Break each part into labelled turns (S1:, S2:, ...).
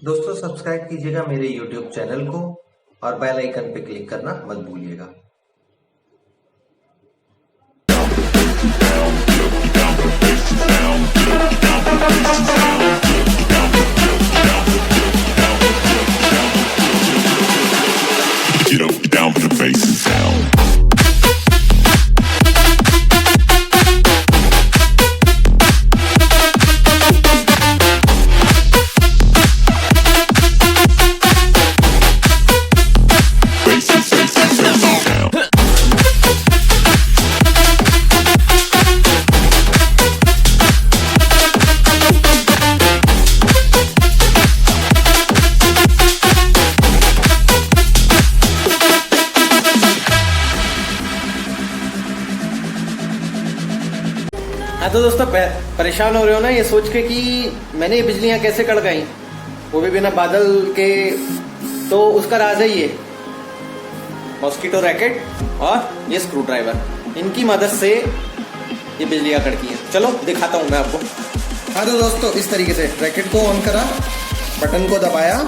S1: दोस्तों सब्सक्राइब कीजिएगा मेरे YouTube चैनल को और बेल आइकन पे क्लिक करना मत भूलिएगा।
S2: Get up, get down with the bass and sound.
S3: हाँ तो दोस्तों परेशान हो रहे हो ना ये सोच के कि मैंने ये बिजलियां कैसे कड़ गई, वो भी बिना बादल के। तो उसका राज है ये मॉस्किटो रैकेट और ये स्क्रू ड्राइवर, इनकी मदद से ये बिजलियां कड़की है। चलो दिखाता हूँ मैं आपको। हाँ तो दोस्तों इस तरीके से रैकेट को ऑन करा, बटन को दबाया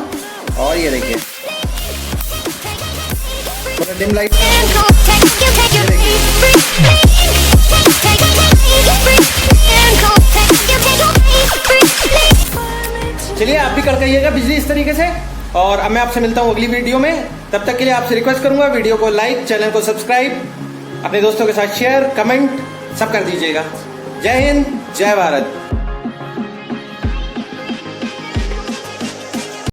S3: और ये देखिए डिम लाइट। चलिए आप भी कड़काइएगा बिजली इस तरीके से। और अब मैं आपसे मिलता हूँ अगली वीडियो में। तब तक के लिए आपसे रिक्वेस्ट करूंगा वीडियो को लाइक, चैनल को सब्सक्राइब, अपने दोस्तों के साथ शेयर, कमेंट सब कर दीजिएगा। जय हिंद, जय भारत।